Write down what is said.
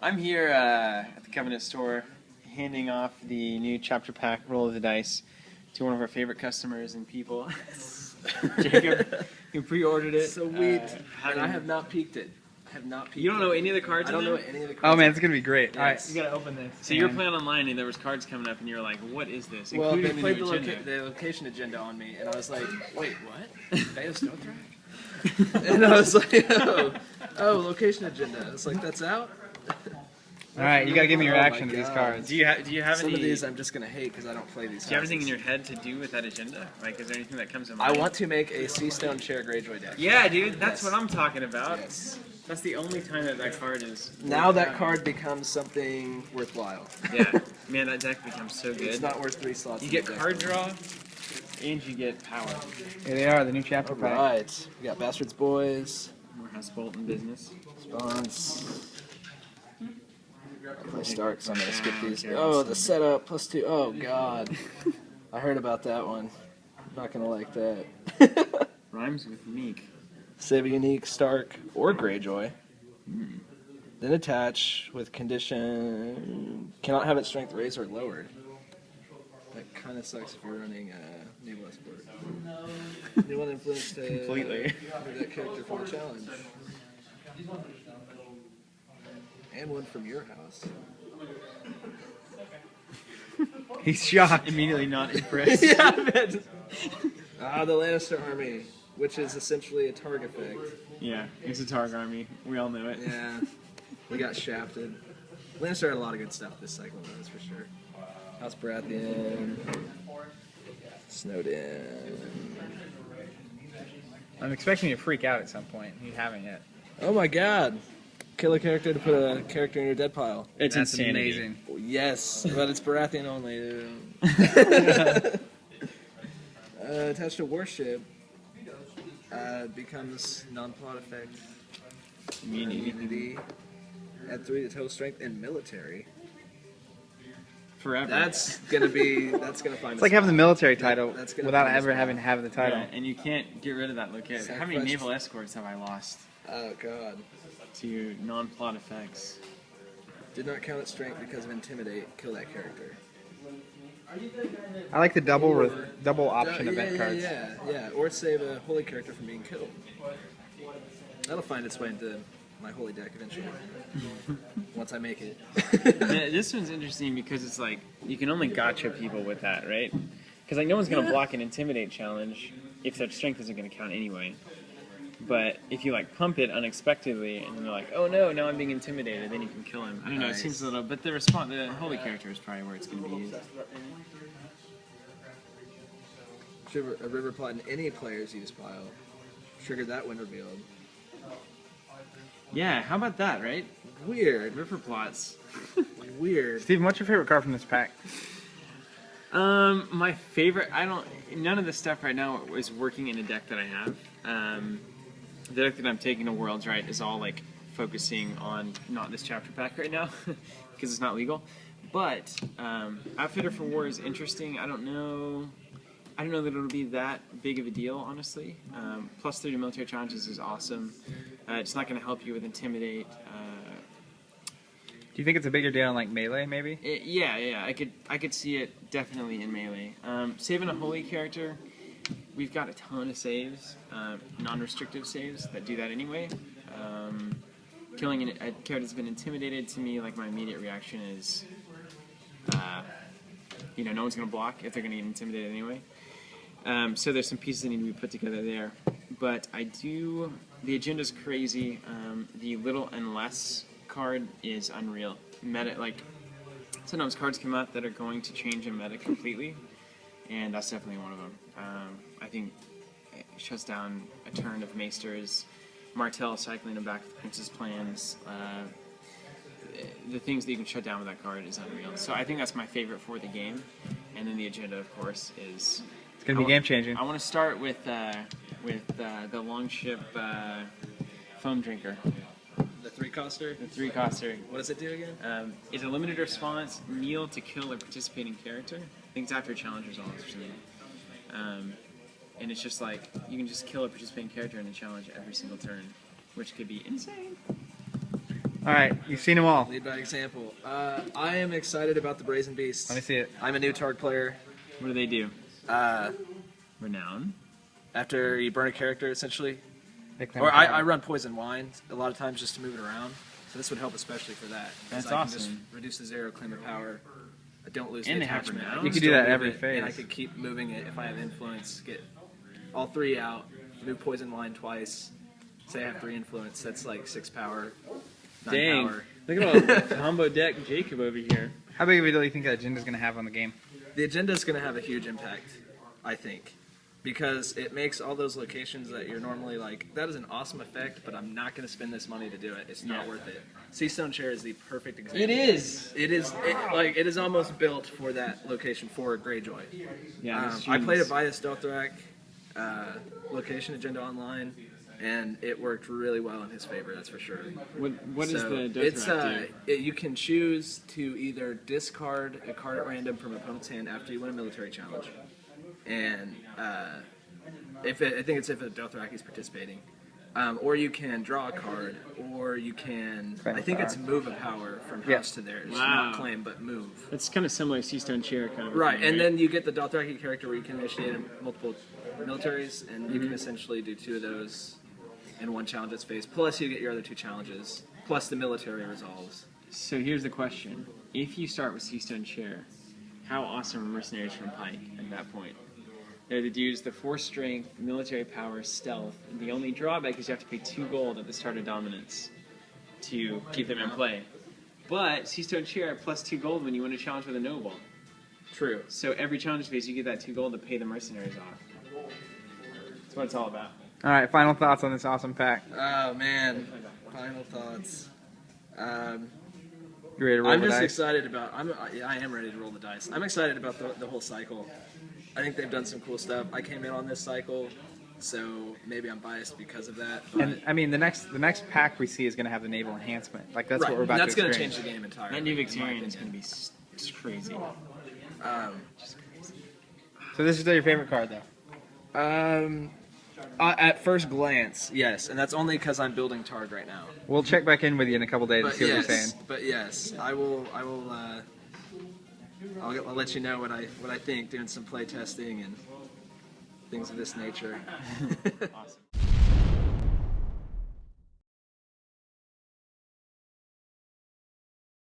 I'm here at the Covenant store handing off the new chapter pack Roll of the Dice to one of our favorite customers and people, Jacob, who pre-ordered it. Sweet. And I have not peeked it. I have not peeked it. You don't know any of the cards I don't in know there? any of the cards. Oh man, it's gonna be great. Yes. All right, you gotta open this. So you were playing online and there was cards coming up and you were like, what is this? Well, they Including played new agenda. the location agenda on me, and I was like, wait, what? Bayo Snowthrack? And I was like, oh, location agenda. I was like, that's out? All right, you gotta give me your Oh my reaction to these God. cards. Do you have Some any? of these I'm just going to hate because I don't play these. Do you have anything in your head to do with that agenda? Like, is there anything that comes to I mind? want to make a Seastone Chair Greyjoy deck. Yeah, dude, that's Yes. what I'm talking about. Yes. That's the only time that card is. Now that card becomes something worthwhile. Yeah, man, that deck becomes so good. It's not worth 3 slots. You in get the deck. card draw, and you get power. Here they are, the new chapter pack. Alright. We got Bastards Boys. More House Bolton business. Spawns. I'll start because I'm going to skip these. Okay. Oh, the setup, +2. Oh, God. I heard about that one. I'm not going to like that. Rhymes with Meek. Save a unique Stark or Greyjoy. Then attach with condition. Cannot have its strength raised or lowered. That kind of sucks if you're running Naval Escort. You want influence to Completely. move that character from a challenge. And one from your house. He's shocked. Immediately not impressed. Yeah, man. The Lannister army, which is essentially a Targ effect. Yeah, it's a Targ army. We all know it. Yeah, we got shafted. Lannister had a lot of good stuff this cycle, that's for sure. House Baratheon, Snowden. I'm expecting you to freak out at some point. You haven't yet. Oh my God! Kill a character to put a character in your dead pile. It's That's insanity. amazing. Oh, yes, but it's Baratheon only. Attached to warship, becomes non-plot effect. Immunity. Add 3 to total strength and military. Forever. That's gonna find. It's like having the military title that's gonna without find ever us having to have the title. Yeah, and you can't get rid of that location. How many Sacrifice. naval escorts have I lost Oh God. to non-plot effects? Did not count its strength because of intimidate. Kill that character. I like the double option event cards. Yeah. Or save a holy character from being killed. That'll find its way into my holy deck eventually. Once I make it. This one's interesting because it's like you can only gotcha people with that, right? Because like no one's gonna block an intimidate challenge if their strength isn't gonna count anyway. But if you like pump it unexpectedly and they're like, oh no, now I'm being intimidated, then you can kill him. I don't know. It Nice. seems a little, but the holy character is probably where it's gonna be used. A river plot in any player's use pile. Triggered that when revealed. Yeah, how about that, right? Weird. River plots. Weird. Steven, what's your favorite card from this pack? My favorite. None of the stuff right now is working in a deck that I have. The deck that I'm taking to Worlds, right, is all like focusing on not this chapter pack right now because it's not legal. But Outfitter for War is interesting. I don't know that it'll be that big of a deal, honestly. Plus 30 military challenges is awesome. It's not going to help you with Intimidate. Do you think it's a bigger deal in like Melee, maybe? Yeah. I could see it definitely in Melee. Saving a holy character, we've got a ton of saves, non-restrictive saves that do that anyway. Killing a character that's been intimidated, to me, like my immediate reaction is, no one's going to block if they're going to get intimidated anyway. So there's some pieces that need to be put together there. But the agenda's crazy. The little and less card is unreal. Meta, like, sometimes cards come out that are going to change a meta completely, and that's definitely one of them. I think it shuts down a turn of Maesters, Martell cycling them back with Prince's Plans. The things that you can shut down with that card is unreal. So I think that's my favorite for the game. And then the agenda, of course, is... It's going to be game changing. I want to start with the Longship Foam Drinker. The 3-coster? The 3-coster. What does it do again? It's a limited response, kneel to kill a participating character. I think it's after challenge results or something. And it's just like, you can just kill a participating character in a challenge every single turn, which could be insane. All right, you've seen them all. Lead by example. I am excited about the Brazen Beast. Let me see it. I'm a new Targ player. What do they do? Uh, Renown. after you burn a character, essentially. They claim Or power. I run Poison Wine a lot of times just to move it around. So this would help especially for that. 'Cause That's I can awesome. just reduce the 0, claim a power. I don't lose And the they have attachment. I renown. can You could do still that move every it, And I phase. could keep moving it if I have influence. Get all 3 out. Move Poison Wine twice. Say I have 3 influence. That's like 6 power. 9 Dang. power. Look at all the combo deck Jacob over here. How big of a deal do you think that agenda's going to have on the game? The agenda is going to have a huge impact, I think, because it makes all those locations that you're normally like, that is an awesome effect, but I'm not going to spend this money to do it. It's not worth it. Seastone Chair is the perfect example. It is. It is almost built for that location for Greyjoy. Yeah. I played a Bias Dothrak location agenda online, and it worked really well in his favor. That's for sure. What does the Dothraki do? You can choose to either discard a card at random from an opponent's hand after you win a military challenge, and I think it's if a Dothraki is participating, or you can draw a card, or you can. Claim a I think power. it's move a power from Yeah. house to theirs, Wow. not claim but move. It's kind of similar to Seastone Chair kind of. a Right, thing, and then you get the Dothraki character where you can initiate multiple militaries, and you Mm-hmm. can essentially do 2 of those in one challenge that's phase. Plus, you get your other 2 challenges. Plus, the military resolves. So here's the question: if you start with Seastone Chair, how awesome are mercenaries from Pike at that point? They're the dudes, the 4 strength, military power, stealth. The only drawback is you have to pay 2 gold at the start of dominance to keep them in play. But Seastone Chair plus 2 gold when you win a challenge with a noble. True. So every challenge phase you get that 2 gold to pay the mercenaries off. That's what it's all about. All right, final thoughts on this awesome pack. Oh man, final thoughts. You ready to roll I'm the just dice? excited about. I am ready to roll the dice. I'm excited about the whole cycle. I think they've done some cool stuff. I came in on this cycle, so maybe I'm biased because of that. But And I mean, the next pack we see is going to have the naval enhancement. Like that's right, what we're about that's to going experience. to change the game entirely. That new in my Victorian is going opinion. to be just crazy. So this is still your favorite card, though. At first glance, yes, and that's only because I'm building Targ right now. We'll check back in with you in a couple days and see what you're saying. But yes, I will. I'll let you know what I think, doing some play testing and things of this nature. Awesome.